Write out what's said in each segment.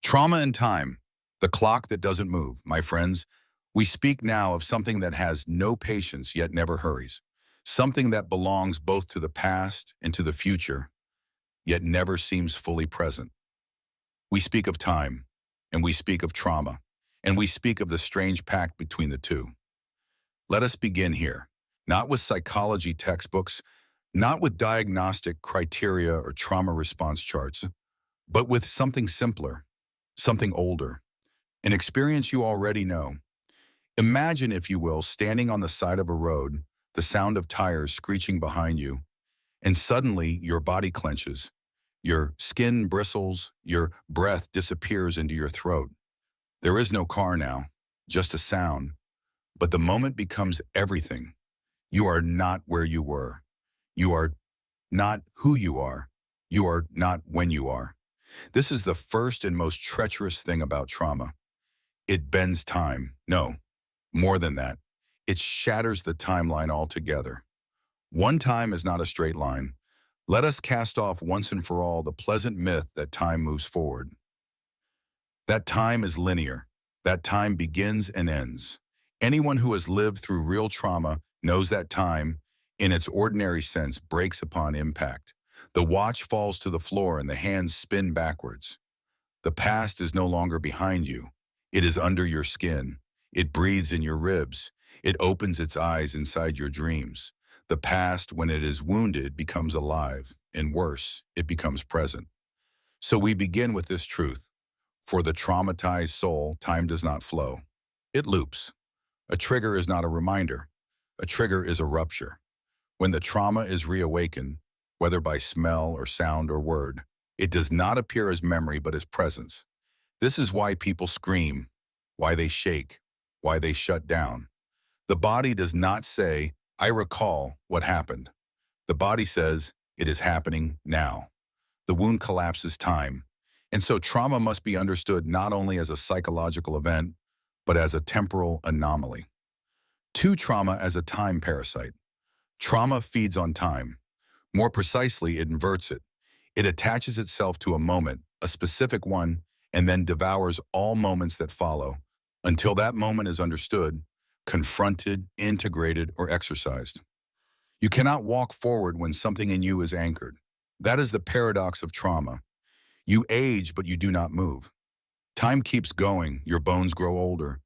Trauma and time, the clock that doesn't move. My friends, we speak now of something that has no patience yet never hurries. Something that belongs both to the past and to the future, yet never seems fully present. We speak of time, and we speak of trauma, and we speak of the strange pact between the two. Let us begin here, not with psychology textbooks, not with diagnostic criteria or trauma response charts, but with something simpler, something older, an experience you already know. Imagine, if you will, standing on the side of a road, the sound of tires screeching behind you, and suddenly your body clenches, your skin bristles, your breath disappears into your throat. There is no car now, just a sound, but the moment becomes everything. You are not where you were. You are not who you are. You are not when you are. This is the first and most treacherous thing about trauma. It bends time. No, more than that. It shatters the timeline altogether. One time is not a straight line. Let us cast off once and for all the pleasant myth that time moves forward. That time is linear. That time begins and ends. Anyone who has lived through real trauma knows that time, in its ordinary sense, breaks upon impact. The watch falls to the floor and the hands spin backwards. The past is no longer behind you. It is under your skin. It breathes in your ribs. It opens its eyes inside your dreams. The past, when it is wounded, becomes alive, and worse, it becomes present. So we begin with this truth. For the traumatized soul, time does not flow. It loops. A trigger is not a reminder. A trigger is a rupture. When the trauma is reawakened, whether by smell or sound or word, it does not appear as memory but as presence. This is why people scream, why they shake, why they shut down. The body does not say, I recall what happened. The body says, it is happening now. The wound collapses time. And so trauma must be understood not only as a psychological event, but as a temporal anomaly. To trauma as a time parasite. Trauma feeds on time. More precisely, it inverts it. It attaches itself to a moment, a specific one, and then devours all moments that follow, until that moment is understood, confronted, integrated, or exercised. You cannot walk forward when something in you is anchored. That is the paradox of trauma. You age, but you do not move. Time keeps going, your bones grow older,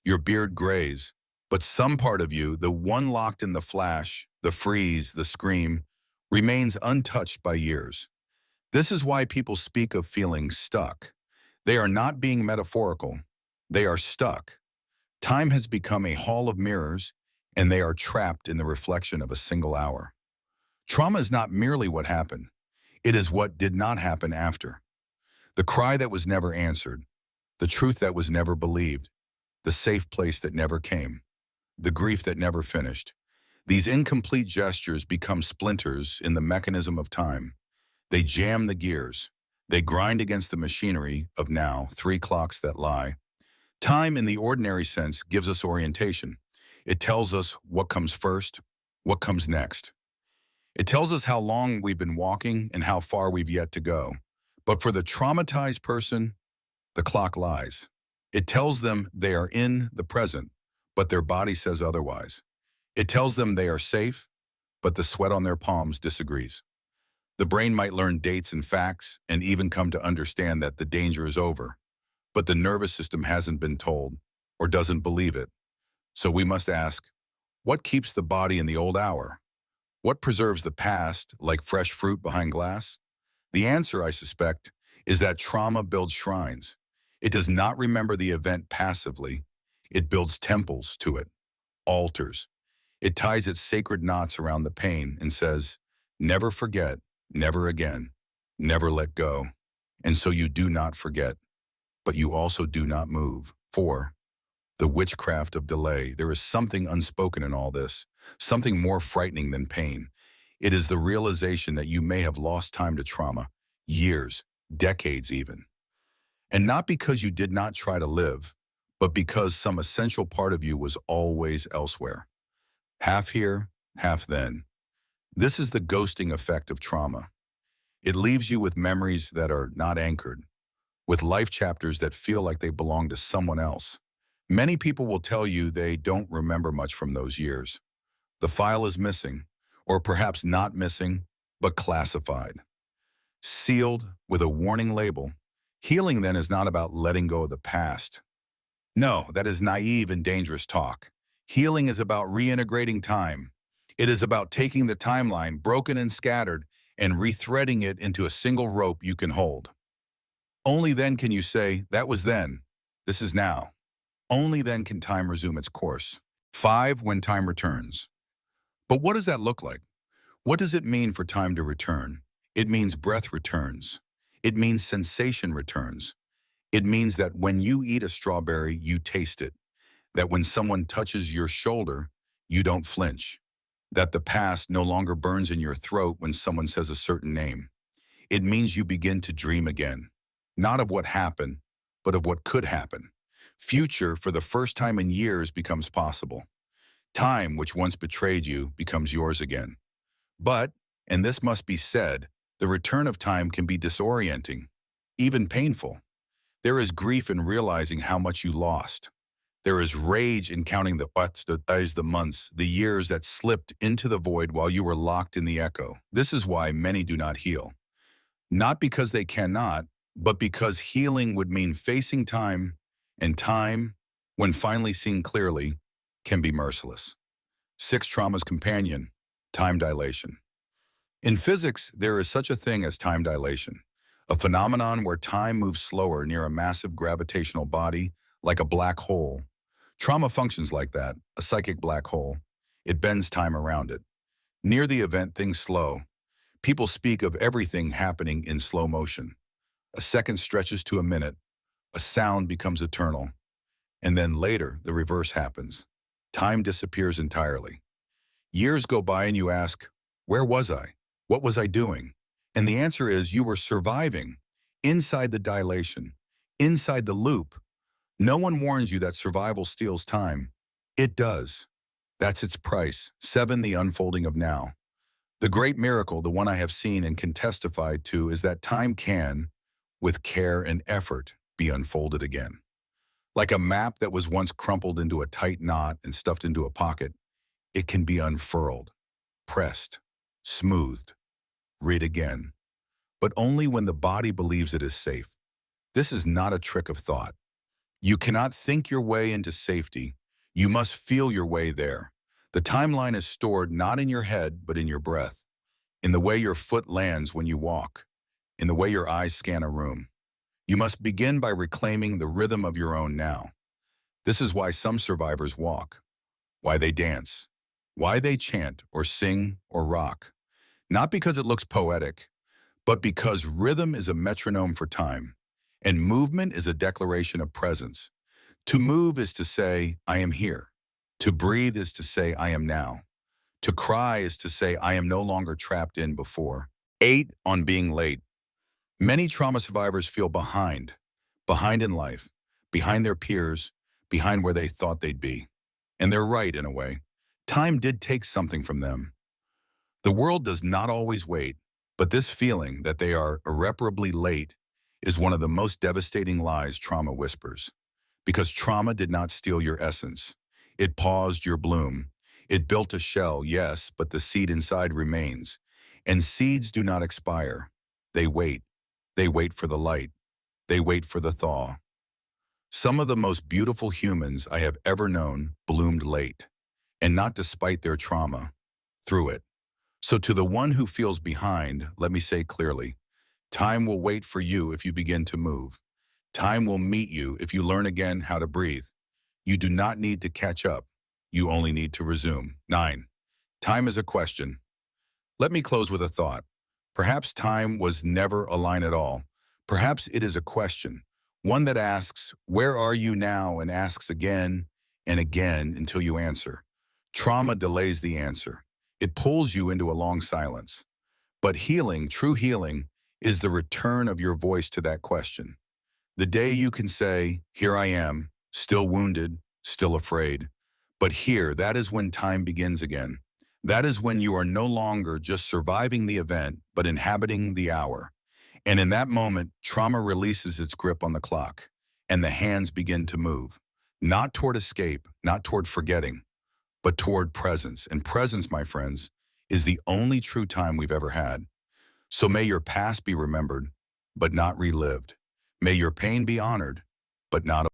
your beard grays, but some part of you, the one locked in the flash, the freeze, the scream, remains untouched by years. This is why people speak of feeling stuck. They are not being metaphorical. They are stuck. Time has become a hall of mirrors, and they are trapped in the reflection of a single hour. Trauma is not merely what happened. It is what did not happen after. The cry that was never answered, the truth that was never believed, the safe place that never came, the grief that never finished. These incomplete gestures become splinters in the mechanism of time. They jam the gears. They grind against the machinery of now, three clocks that lie. Time, in the ordinary sense, gives us orientation. It tells us what comes first, what comes next. It tells us how long we've been walking and how far we've yet to go. But for the traumatized person, the clock lies. It tells them they are in the present, but their body says otherwise. It tells them they are safe, but the sweat on their palms disagrees. The brain might learn dates and facts and even come to understand that the danger is over, but the nervous system hasn't been told or doesn't believe it. So we must ask, what keeps the body in the old hour? What preserves the past like fresh fruit behind glass? The answer, I suspect, is that trauma builds shrines. It does not remember the event passively. It builds temples to it, altars. It ties its sacred knots around the pain and says, never forget, never again, never let go. And so you do not forget, but you also do not move. 4. The witchcraft of delay. There is something unspoken in all this, something more frightening than pain. It is the realization that you may have lost time to trauma, years, decades even. And not because you did not try to live, but because some essential part of you was always elsewhere. Half here, half then. This is the ghosting effect of trauma. It leaves you with memories that are not anchored, with life chapters that feel like they belong to someone else. Many people will tell you they don't remember much from those years. The file is missing, or perhaps not missing, but classified. Sealed with a warning label. Healing then is not about letting go of the past. No, that is naive and dangerous talk. Healing is about reintegrating time. It is about taking the timeline, broken and scattered, and rethreading it into a single rope you can hold. Only then can you say, that was then, this is now. Only then can time resume its course. 5. When time returns. But what does that look like? What does it mean for time to return? It means breath returns. It means sensation returns. It means that when you eat a strawberry, you taste it. That when someone touches your shoulder, you don't flinch. That the past no longer burns in your throat when someone says a certain name. It means you begin to dream again. Not of what happened, but of what could happen. Future, for the first time in years, becomes possible. Time, which once betrayed you, becomes yours again. But, and this must be said, the return of time can be disorienting, even painful. There is grief in realizing how much you lost. There is rage in counting the whats, the days, the months, the years that slipped into the void while you were locked in the echo. This is why many do not heal. Not because they cannot, but because healing would mean facing time, and time, when finally seen clearly, can be merciless. 6. Trauma's companion, time dilation. In physics, there is such a thing as time dilation, a phenomenon where time moves slower near a massive gravitational body, like a black hole. Trauma functions like that, a psychic black hole. It bends time around it. Near the event, things slow. People speak of everything happening in slow motion. A second stretches to a minute. A sound becomes eternal. And then later, the reverse happens. Time disappears entirely. Years go by and you ask, where was I? What was I doing? And the answer is you were surviving, inside the dilation, inside the loop. No one warns you that survival steals time. It does. That's its price. 7. The unfolding of now. The great miracle, the one I have seen and can testify to, is that time can, with care and effort, be unfolded again. Like a map that was once crumpled into a tight knot and stuffed into a pocket, it can be unfurled, pressed, smoothed, read again, but only when the body believes it is safe. This is not a trick of thought. You cannot think your way into safety. You must feel your way there. The timeline is stored not in your head, but in your breath, in the way your foot lands when you walk, in the way your eyes scan a room. You must begin by reclaiming the rhythm of your own now. This is why some survivors walk, why they dance, why they chant or sing or rock. Not because it looks poetic, but because rhythm is a metronome for time, and movement is a declaration of presence. To move is to say, I am here. To breathe is to say, I am now. To cry is to say, I am no longer trapped in before. 8. On being late. Many trauma survivors feel behind in life, behind their peers, behind where they thought they'd be. And they're right in a way. Time did take something from them. The world does not always wait, but this feeling that they are irreparably late is one of the most devastating lies trauma whispers. Because trauma did not steal your essence. It paused your bloom. It built a shell, yes, but the seed inside remains. And seeds do not expire. They wait. They wait for the light. They wait for the thaw. Some of the most beautiful humans I have ever known bloomed late, and not despite their trauma, through it. So to the one who feels behind, let me say clearly, time will wait for you if you begin to move. Time will meet you if you learn again how to breathe. You do not need to catch up. You only need to resume. 9. Time is a question. Let me close with a thought. Perhaps time was never a line at all. Perhaps it is a question, one that asks, where are you now, and asks again and again until you answer. Trauma delays the answer. It pulls you into a long silence. But healing, true healing, is the return of your voice to that question. The day you can say, here I am, still wounded, still afraid. But here, that is when time begins again. That is when you are no longer just surviving the event, but inhabiting the hour. And in that moment, trauma releases its grip on the clock, and the hands begin to move, not toward escape, not toward forgetting, but toward presence. And presence, my friends, is the only true time we've ever had. So may your past be remembered, but not relived. May your pain be honored, but not